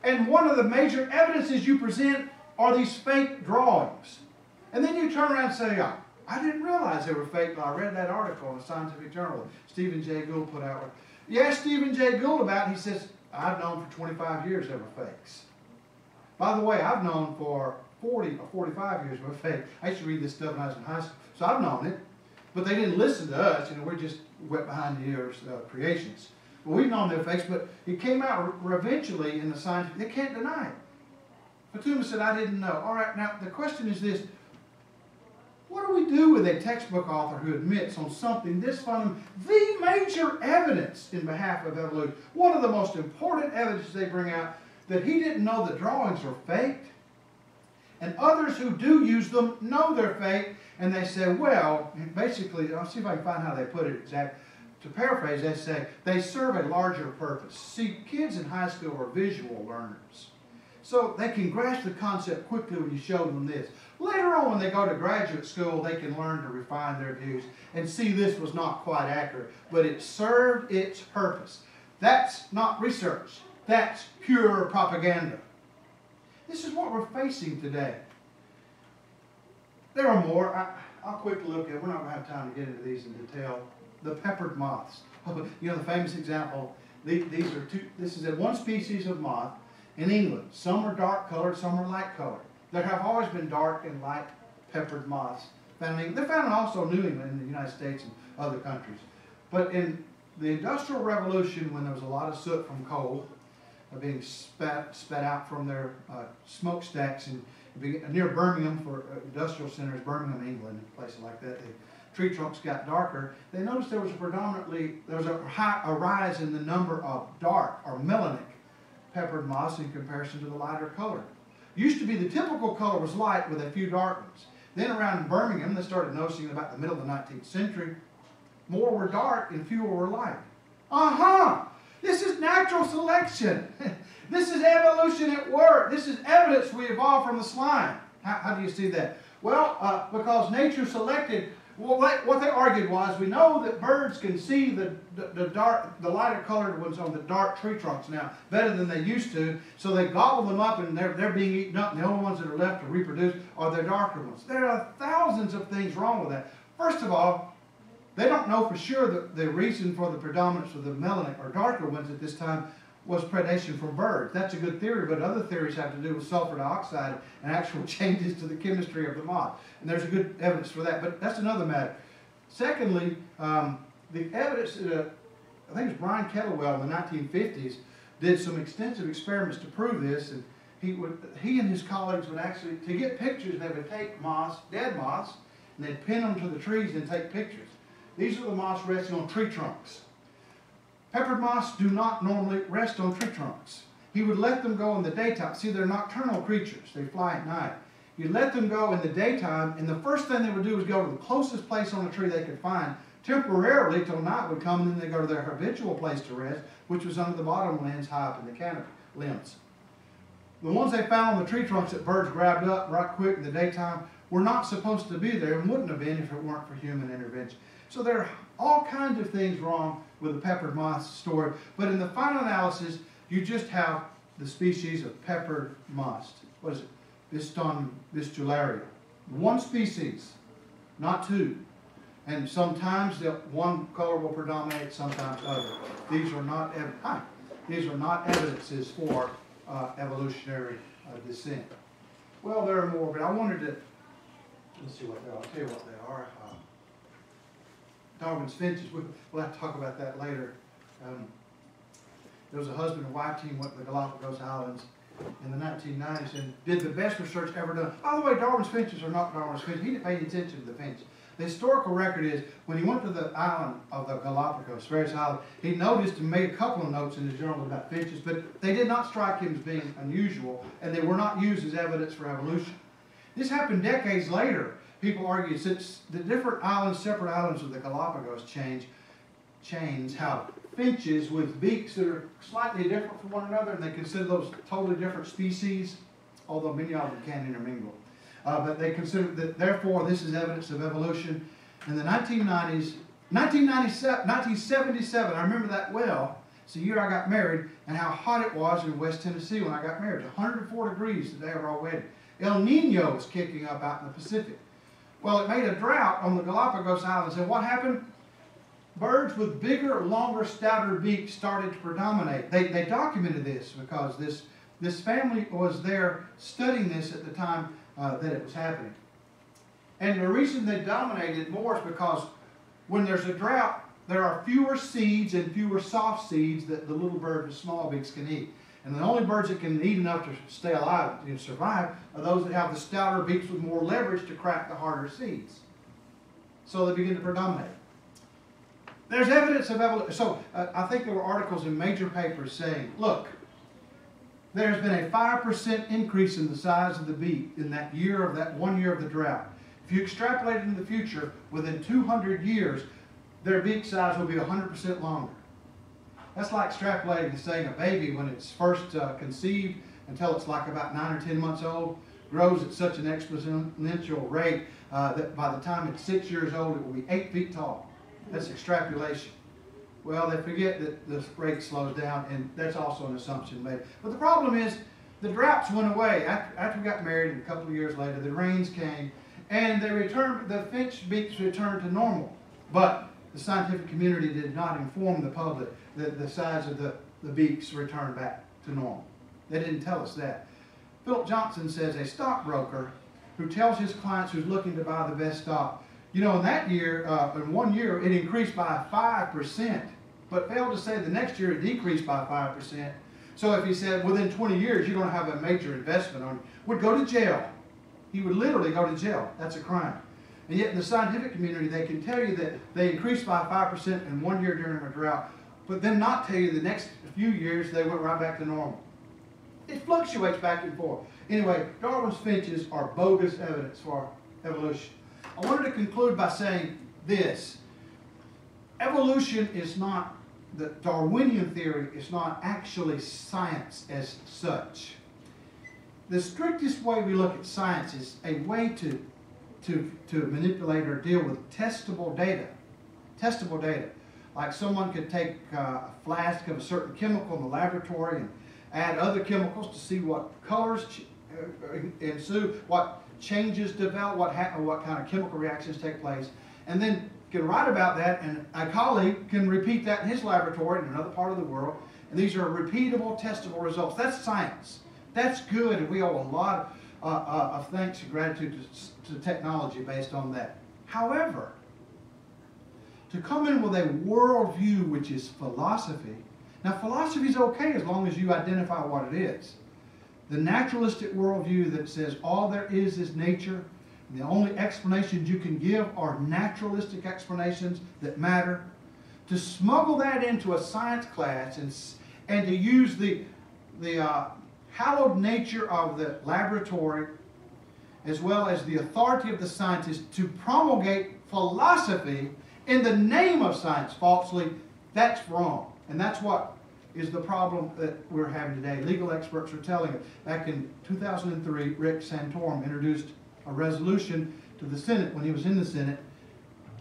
And one of the major evidences you present are these fake drawings. And then you turn around and say, oh, I didn't realize they were fake, but I read that article in a scientific journal Stephen Jay Gould put out. You ask Stephen Jay Gould about it, he says, I've known for 25 years they were fakes. By the way, I've known for 40 or 45 years they were fake. I used to read this stuff when I was in high school, so I've known it. But they didn't listen to us, you know, we're just wet behind the ears creationists. Well, we've known they're fakes, but it came out eventually in the scientific, they can't deny it. Futuyma said, I didn't know. All right, now the question is this. What do we do with a textbook author who admits on something this fundamental, the major evidence in behalf of evolution, one of the most important evidence they bring out, that he didn't know the drawings were faked, and others who do use them know they're fake, and they say, well, basically, I'll see if I can find how they put it exactly. To paraphrase, they say, they serve a larger purpose. See, kids in high school are visual learners. So they can grasp the concept quickly when you show them this. Later on, when they go to graduate school, they can learn to refine their views and see this was not quite accurate, but it served its purpose. That's not research. That's pure propaganda. This is what we're facing today. There are more. I'll quickly look at it. We're not going to have time to get into these in detail. The peppered moths. You know, the famous example, this is one species of moth in England. Some are dark colored, some are light colored. There have always been dark and light peppered moths found in England. They're found also in New England in the United States and other countries. But in the Industrial Revolution, when there was a lot of soot from coal being spat out from their smokestacks near Birmingham, for industrial centers, Birmingham, England, places like that, the tree trunks got darker. They noticed there was a rise in the number of dark or melanic peppered moths in comparison to the lighter color. Used to be the typical color was light with a few dark ones. Then around Birmingham, they started noticing about the middle of the 19th century, more were dark and fewer were light. This is natural selection. This is evolution at work. This is evidence we evolved from the slime. How do you see that? Well, because nature selected Well, what they argued was, we know that birds can see the lighter colored ones on the dark tree trunks now better than they used to, so they gobble them up and they're being eaten up, and the only ones that are left to reproduce are the darker ones. There are thousands of things wrong with that. First of all, they don't know for sure that the reason for the predominance of the melanin or darker ones at this time was predation from birds. That's a good theory, but other theories have to do with sulfur dioxide and actual changes to the chemistry of the moth. And there's a good evidence for that, but that's another matter. Secondly, the evidence, I think it was Brian Kettlewell in the 1950s, did some extensive experiments to prove this, and he and his colleagues would actually, to get pictures, they would take moths, dead moths, and they'd pin them to the trees and take pictures. These are the moths resting on tree trunks. Peppered moths do not normally rest on tree trunks. He would let them go in the daytime. See, they're nocturnal creatures. They fly at night. You'd let them go in the daytime, and the first thing they would do is go to the closest place on the tree they could find, temporarily till night would come, and then they'd go to their habitual place to rest, which was under the bottom limbs high up in the canopy limbs. The ones they found on the tree trunks that birds grabbed up right quick in the daytime were not supposed to be there and wouldn't have been if it weren't for human intervention. So there are all kinds of things wrong with the peppered moth story, but in the final analysis, you just have the species of peppered moth. What is it? Biston bistularia. One species, not two. And sometimes one color will predominate, sometimes other. These are not evidences for evolutionary descent. Well, there are more, but I wanted to, let's see what they are. I'll tell you what they are. Darwin's finches, we'll have to talk about that later. There was a husband and wife team went to the Galapagos Islands in the 1990s and did the best research ever done. By the way, Darwin's finches are not Darwin's finches. He didn't pay attention to the finch. The historical record is, when he went to the island of the Galapagos, various islands, he noticed and made a couple of notes in his journal about finches, but they did not strike him as being unusual, and they were not used as evidence for evolution. This happened decades later. People argue, since the different islands, separate islands of the Galapagos chains have finches with beaks that are slightly different from one another, and they consider those totally different species, although many of them can intermingle. But they consider that, therefore, this is evidence of evolution. In the 1990s, 1977, I remember that well. It's the year I got married, and how hot it was in West Tennessee when I got married. 104 degrees the day of our wedding. El Nino was kicking up out in the Pacific. Well, it made a drought on the Galapagos Islands, and what happened? Birds with bigger, longer, stouter beaks started to predominate. They documented this because this family was there studying this at the time that it was happening. And the reason they dominated more is because when there's a drought, there are fewer seeds and fewer soft seeds that the little birds with small beaks can eat. And the only birds that can eat enough to stay alive and survive are those that have the stouter beaks with more leverage to crack the harder seeds. So they begin to predominate. There's evidence of evolution. So I think there were articles in major papers saying, look, there's been a 5% increase in the size of the beak in that 1 year of the drought. If you extrapolate it into the future, within 200 years, their beak size will be 100% longer. That's like extrapolating and saying a baby, when it's first conceived until it's like about 9 or 10 months old, grows at such an exponential rate that by the time it's 6 years old, it will be 8 feet tall. That's extrapolation. Well, they forget that the rate slows down, and that's also an assumption made. But the problem is, the droughts went away. After we got married, and a couple of years later, the rains came, and the finch beaks returned to normal. But the scientific community did not inform the public that the size of the beaks returned back to normal. They didn't tell us that. Philip Johnson says a stockbroker who tells his clients who's looking to buy the best stock, you know, in that year, in 1 year, it increased by 5%, but failed to say the next year it decreased by 5%. So if he said within 20 years you're going to have a major investment on you, would go to jail. He would literally go to jail. That's a crime. And yet in the scientific community, they can tell you that they increased by 5% in 1 year during a drought, but then not tell you the next few years they went right back to normal. It fluctuates back and forth. Anyway, Darwin's finches are bogus evidence for evolution. I wanted to conclude by saying this. Evolution is not, the Darwinian theory is not actually science as such. The strictest way we look at science is a way to to manipulate or deal with testable data. Testable data. Like someone could take a flask of a certain chemical in the laboratory and add other chemicals to see what colors ensue, what changes develop, what kind of chemical reactions take place, and then can write about that, and a colleague can repeat that in his laboratory in another part of the world, and these are repeatable, testable results. That's science. That's good, and we owe a lot of thanks and gratitude to technology based on that. However, to come in with a worldview which is philosophy, now philosophy is okay as long as you identify what it is. The naturalistic worldview that says all there is nature, and the only explanations you can give are naturalistic explanations that matter. To smuggle that into a science class and to use the hallowed nature of the laboratory as well as the authority of the scientist to promulgate philosophy in the name of science falsely, that's wrong. And that's what is the problem that we're having today. Legal experts are telling us. Back in 2003, Rick Santorum introduced a resolution to the Senate when he was in the Senate,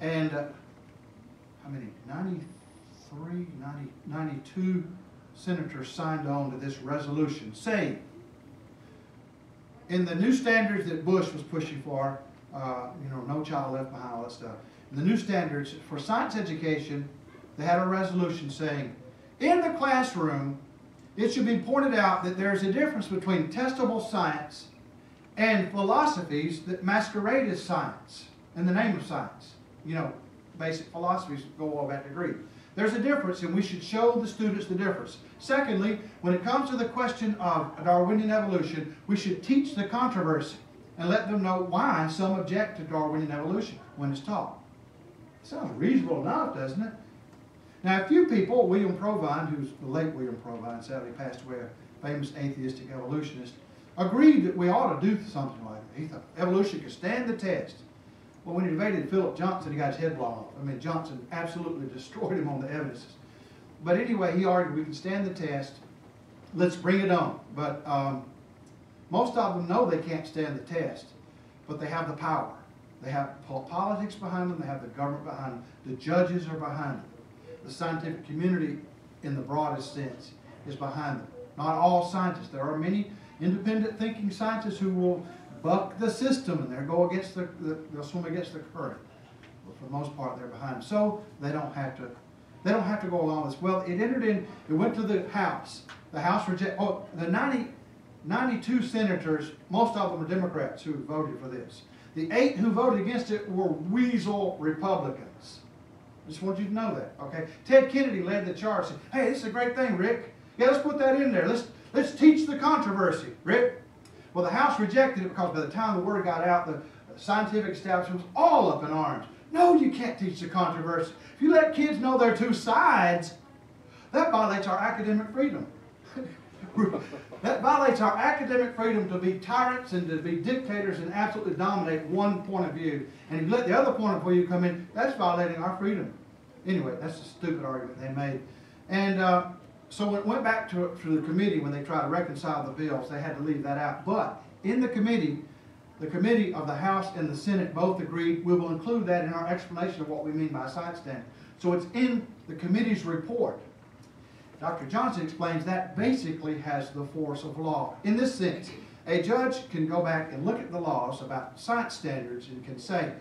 and how many? 92 senators signed on to this resolution saying, in the new standards that Bush was pushing for, no child left behind, all that stuff, in the new standards for science education, they had a resolution saying, in the classroom, it should be pointed out that there's a difference between testable science and philosophies that masquerade as science in the name of science. Basic philosophies go all back to Greek. There's a difference, and we should show the students the difference. Secondly, when it comes to the question of Darwinian evolution, we should teach the controversy and let them know why some object to Darwinian evolution when it's taught. Sounds reasonable enough, doesn't it? Now, a few people, William Provine, who's the late William Provine, sadly passed away, a famous atheistic evolutionist, agreed that we ought to do something like that. He thought evolution could stand the test. Well, when he debated Philip Johnson, he got his head blown off. I mean, Johnson absolutely destroyed him on the evidences. But anyway, he argued we can stand the test. Let's bring it on. But most of them know they can't stand the test, but they have the power. They have politics behind them. They have the government behind them. The judges are behind them. The scientific community, in the broadest sense, is behind them. Not all scientists. There are many independent thinking scientists who will buck the system and they'll go against they'll swim against the current. But for the most part, they're behind them. So they don't have to go along with this. Well, it went to the House. The House rejected. Oh, the 92 senators, most of them are Democrats who voted for this. The 8 who voted against it were weasel Republicans. I just want you to know that, okay? Ted Kennedy led the charge, said, hey, this is a great thing, Rick. Yeah, let's put that in there. Let's teach the controversy, Rick. Well, the House rejected it because by the time the word got out, the scientific establishment was all up in arms. No, you can't teach the controversy. If you let kids know there are two sides, that violates our academic freedom. That violates our academic freedom to be tyrants and to be dictators and absolutely dominate one point of view. And if you let the other point of view come in, that's violating our freedom. Anyway, that's a stupid argument they made. And so when it went back to the committee, when they tried to reconcile the bills, they had to leave that out. But in the committee of the House and the Senate both agreed we will include that in our explanation of what we mean by science standard. So it's in the committee's report. Dr. Johnson explains that basically has the force of law. In this sense, a judge can go back and look at the laws about science standards and can say,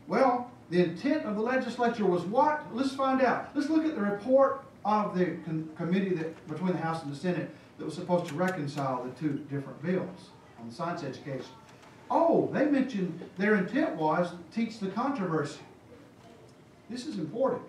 well, the intent of the legislature was what? Let's find out. Let's look at the report of the committee between the House and the Senate that was supposed to reconcile the two different bills on science education. Oh, they mentioned their intent was to teach the controversy. This is important.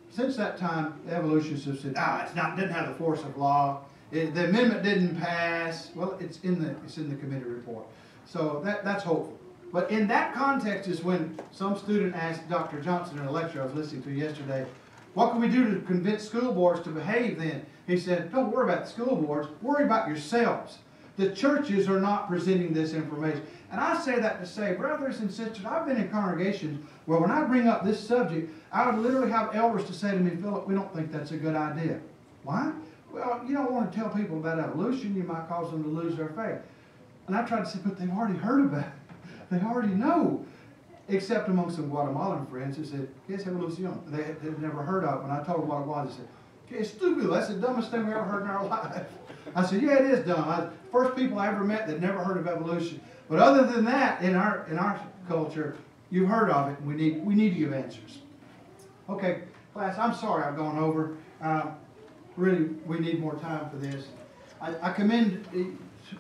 Since that time, the evolutionists have said, it doesn't have the force of law. The amendment didn't pass. Well, it's in the committee report. So that's hopeful. But in that context is when some student asked Dr. Johnson in a lecture I was listening to yesterday, what can we do to convince school boards to behave then? He said, don't worry about the school boards. Worry about yourselves. The churches are not presenting this information. And I say that to say, brothers and sisters, I've been in congregations where when I bring up this subject, I would literally have elders to say to me, Philip, we don't think that's a good idea. Why? Well, you don't want to tell people about evolution. You might cause them to lose their faith. And I tried to say, but they've already heard about it. They already know. Except among some Guatemalan friends who said, ¿Qué es evolución? They'd never heard of it. When I told them what it was, they said, ¿Qué estúpido? That's the dumbest thing we ever heard in our life. I said, yeah, it is dumb. First people I ever met that never heard of evolution. But other than that, in our culture, you've heard of it, and we need to give answers. Okay, class, I'm sorry I've gone over. Really, we need more time for this. I commend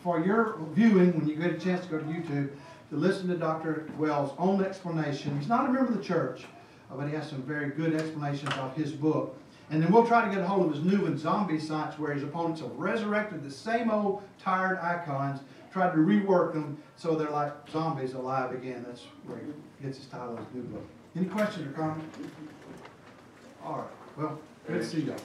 for your viewing, when you get a chance to go to YouTube, to listen to Dr. Wells' own explanation. He's not a member of the church, but he has some very good explanations of his book. And then we'll try to get a hold of his new one, Zombie Science, where his opponents have resurrected the same old tired icons, tried to rework them so they're like zombies alive again. That's where he gets his title of his new book. Any questions or comments? All right. Well, good to see y'all.